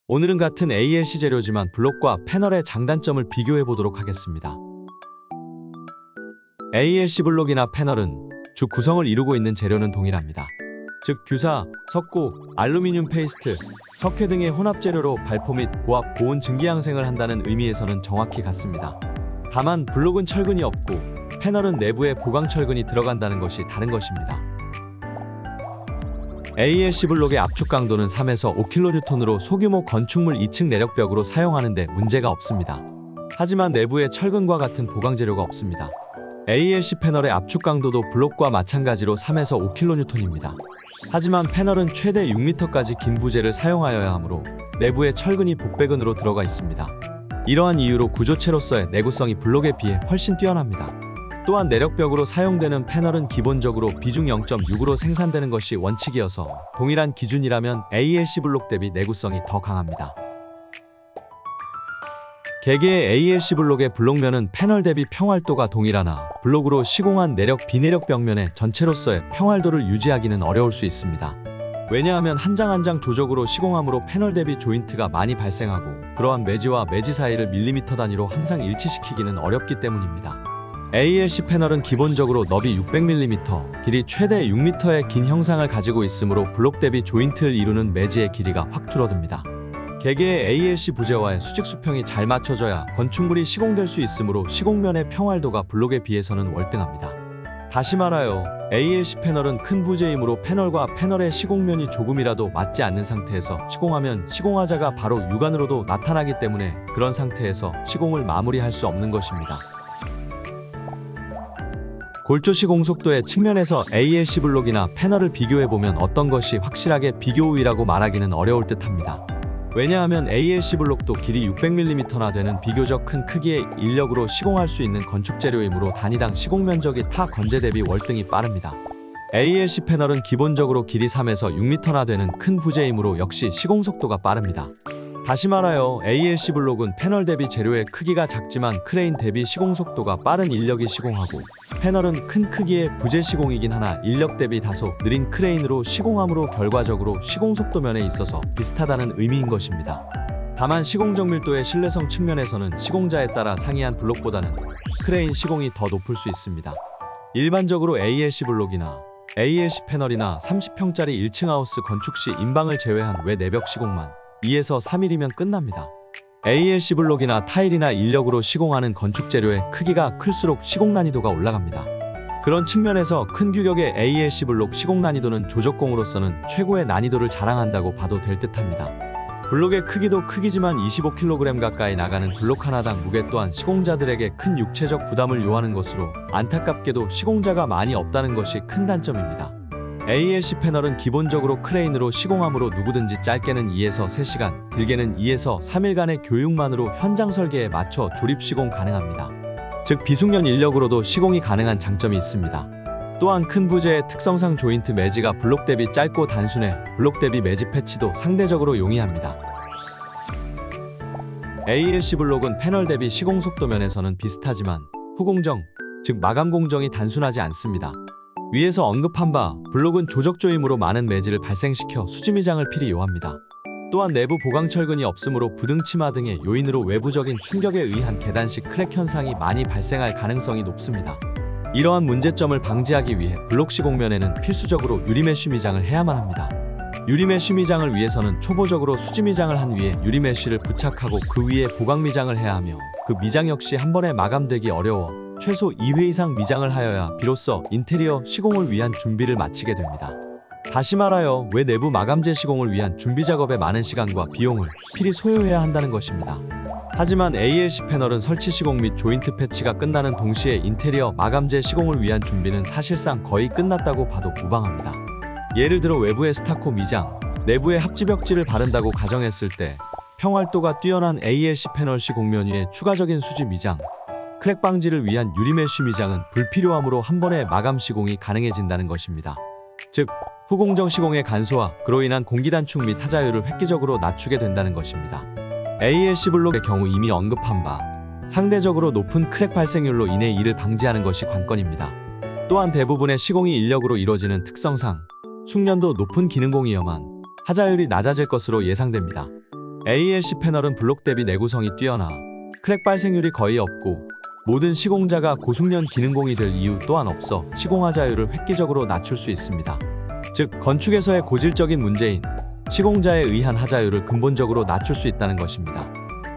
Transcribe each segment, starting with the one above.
오늘은 같은 ALC 재료지만 블록과 패널의 장단점을 비교해 보도록 하겠습니다. ALC 블록이나 패널은 주 구성을 이루고 있는 재료는 동일합니다. 즉 규사, 석고, 알루미늄 페이스트, 석회 등의 혼합 재료로 발포 및 고압, 고온 증기양생을 한다는 의미에서는 정확히 같습니다. 다만 블록은 철근이 없고 패널은 내부에 보강 철근이 들어간다는 것이 다른 것입니다. ALC 블록의 압축 강도는 3에서 5kN으로 소규모 건축물 2층 내력벽으로 사용하는데 문제가 없습니다. 하지만 내부에 철근과 같은 보강 재료가 없습니다. ALC 패널의 압축 강도도 블록과 마찬가지로 3에서 5kN입니다. 하지만 패널은 최대 6m까지 긴 부재를 사용하여야 하므로 내부에 철근이 복배근으로 들어가 있습니다. 이러한 이유로 구조체로서의 내구성이 블록에 비해 훨씬 뛰어납니다. 또한 내력벽으로 사용되는 패널은 기본적으로 비중 0.6으로 생산되는 것이 원칙이어서 동일한 기준이라면 ALC 블록 대비 내구성이 더 강합니다. 개개의 ALC 블록의 블록면은 패널 대비 평활도가 동일하나 블록으로 시공한 내력 비내력 벽면의 전체로서의 평활도를 유지하기는 어려울 수 있습니다. 왜냐하면 한 장 한 장 조적으로 시공함으로 패널 대비 조인트가 많이 발생하고 그러한 매지와 매지 사이를 밀리미터 단위로 항상 일치시키기는 어렵기 때문입니다. ALC 패널은 기본적으로 너비 600mm, 길이 최대 6m의 긴 형상을 가지고 있으므로 블록 대비 조인트를 이루는 매지의 길이가 확 줄어듭니다. 개개의 ALC 부재와의 수직 수평이 잘 맞춰져야 건축물이 시공될 수 있으므로 시공면의 평활도가 블록에 비해서는 월등합니다. 다시 말하여 ALC 패널은 큰 부재이므로 패널과 패널의 시공면이 조금이라도 맞지 않는 상태에서 시공하면 시공하자가 바로 육안으로도 나타나기 때문에 그런 상태에서 시공을 마무리할 수 없는 것입니다. 골조 시공 속도의 측면에서 ALC 블록이나 패널을 비교해보면 어떤 것이 확실하게 비교 우위라고 말하기는 어려울 듯합니다. 왜냐하면 ALC 블록도 길이 600mm나 되는 비교적 큰 크기의 인력으로 시공할 수 있는 건축재료이므로 단위당 시공 면적이 타 건재 대비 월등히 빠릅니다. ALC 패널은 기본적으로 길이 3에서 6m나 되는 큰 부재이므로 역시 시공 속도가 빠릅니다. 다시 말하여 ALC 블록은 패널 대비 재료의 크기가 작지만 크레인 대비 시공 속도가 빠른 인력이 시공하고 패널은 큰 크기의 부재 시공이긴 하나 인력 대비 다소 느린 크레인으로 시공함으로 결과적으로 시공 속도 면에 있어서 비슷하다는 의미인 것입니다. 다만 시공 정밀도의 신뢰성 측면에서는 시공자에 따라 상이한 블록보다는 크레인 시공이 더 높을 수 있습니다. 일반적으로 ALC 블록이나 ALC 패널이나 30평짜리 1층 하우스 건축 시 인방을 제외한 외 내벽 시공만 2에서 3일이면 끝납니다. ALC 블록이나 타일이나 인력으로 시공하는 건축 재료의 크기가 클수록 시공 난이도가 올라갑니다. 그런 측면에서 큰 규격의 ALC 블록 시공 난이도는 조적공으로서는 최고의 난이도를 자랑한다고 봐도 될 듯합니다. 블록의 크기도 크기지만 25kg 가까이 나가는 블록 하나당 무게 또한 시공자들에게 큰 육체적 부담을 요하는 것으로 안타깝게도 시공자가 많이 없다는 것이 큰 단점입니다. ALC 패널은 기본적으로 크레인으로 시공하므로 누구든지 짧게는 2에서 3시간, 길게는 2에서 3일간의 교육만으로 현장 설계에 맞춰 조립 시공 가능합니다. 즉 비숙련 인력으로도 시공이 가능한 장점이 있습니다. 또한 큰 부재의 특성상 조인트 매지가 블록 대비 짧고 단순해 블록 대비 매지 패치도 상대적으로 용이합니다. ALC 블록은 패널 대비 시공 속도 면에서는 비슷하지만 후공정, 즉 마감 공정이 단순하지 않습니다. 위에서 언급한 바 블록은 조적조임으로 많은 매지를 발생시켜 수지미장을 필히 요합니다. 또한 내부 보강 철근이 없으므로 부등 치마 등의 요인으로 외부적인 충격에 의한 계단식 크랙 현상이 많이 발생할 가능성이 높습니다. 이러한 문제점을 방지하기 위해 블록 시공면에는 필수적으로 유리메쉬 미장을 해야만 합니다. 유리메쉬 미장을 위해서는 초보적으로 수지미장을 한 위에 유리메쉬를 부착하고 그 위에 보강 미장을 해야 하며 그 미장 역시 한 번에 마감되기 어려워 최소 2회 이상 미장을 하여야 비로소 인테리어 시공을 위한 준비를 마치게 됩니다. 다시 말하여 외 내부 마감재 시공을 위한 준비 작업에 많은 시간과 비용을 필히 소요해야 한다는 것입니다. 하지만 ALC 패널은 설치 시공 및 조인트 패치가 끝나는 동시에 인테리어 마감재 시공을 위한 준비는 사실상 거의 끝났다고 봐도 무방합니다. 예를 들어 외부의 스타코 미장, 내부에 합지벽지를 바른다고 가정했을 때 평활도가 뛰어난 ALC 패널 시공면 위에 추가적인 수지 미장, 크랙 방지를 위한 유리메쉬 미장은 불필요하므로 한 번에 마감 시공이 가능해진다는 것입니다. 즉, 후공정 시공의 간소화, 그로 인한 공기 단축 및 하자율을 획기적으로 낮추게 된다는 것입니다. ALC 블록의 경우 이미 언급한 바 상대적으로 높은 크랙 발생률로 인해 이를 방지하는 것이 관건입니다. 또한 대부분의 시공이 인력으로 이루어지는 특성상 숙련도 높은 기능공이어만 하자율이 낮아질 것으로 예상됩니다. ALC 패널은 블록 대비 내구성이 뛰어나 크랙 발생률이 거의 없고 모든 시공자가 고숙련 기능공이 될 이유 또한 없어 시공하자율을 획기적으로 낮출 수 있습니다. 즉, 건축에서의 고질적인 문제인 시공자에 의한 하자율을 근본적으로 낮출 수 있다는 것입니다.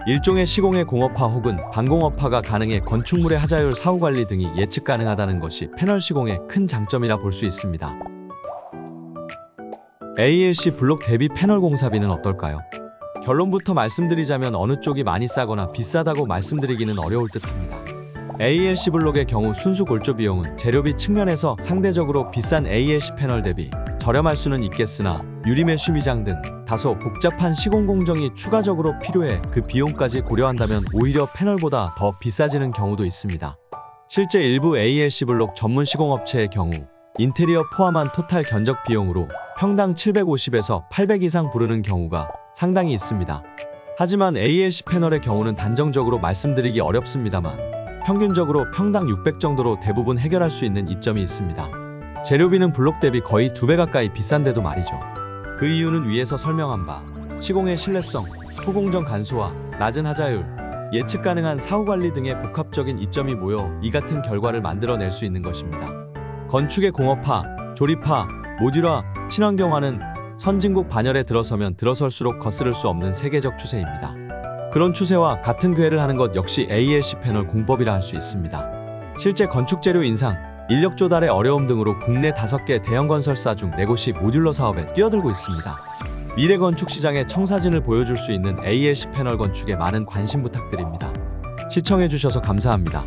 일종의 시공의 공업화 혹은 반공업화가 가능해 건축물의 하자율 사후관리 등이 예측 가능하다는 것이 패널 시공의 큰 장점이라 볼 수 있습니다. ALC 블록 대비 패널 공사비는 어떨까요? 결론부터 말씀드리자면 어느 쪽이 많이 싸거나 비싸다고 말씀드리기는 어려울 듯합니다. ALC 블록의 경우 순수 골조 비용은 재료비 측면에서 상대적으로 비싼 ALC 패널 대비 저렴할 수는 있겠으나 유리메쉬 미장 등 다소 복잡한 시공 공정이 추가적으로 필요해 그 비용까지 고려한다면 오히려 패널보다 더 비싸지는 경우도 있습니다. 실제 일부 ALC 블록 전문 시공업체의 경우 인테리어 포함한 토탈 견적 비용으로 평당 750에서 800 이상 부르는 경우가 상당히 있습니다. 하지만 ALC 패널의 경우는 단정적으로 말씀드리기 어렵습니다만 평균적으로 평당 600 정도로 대부분 해결할 수 있는 이점이 있습니다. 재료비는 블록 대비 거의 2배 가까이 비싼데도 말이죠. 그 이유는 위에서 설명한 바 시공의 신뢰성, 소공정 간소화, 낮은 하자율, 예측 가능한 사후관리 등의 복합적인 이점이 모여 이 같은 결과를 만들어낼 수 있는 것입니다. 건축의 공업화, 조립화, 모듈화, 친환경화는 선진국 반열에 들어서면 들어설수록 거스를 수 없는 세계적 추세입니다. 그런 추세와 같은 궤를 하는 것 역시 ALC 패널 공법이라 할 수 있습니다. 실제 건축재료 인상, 인력 조달의 어려움 등으로 국내 5개 대형 건설사 중 4곳이 모듈러 사업에 뛰어들고 있습니다. 미래 건축 시장의 청사진을 보여줄 수 있는 ALC 패널 건축에 많은 관심 부탁드립니다. 시청해주셔서 감사합니다.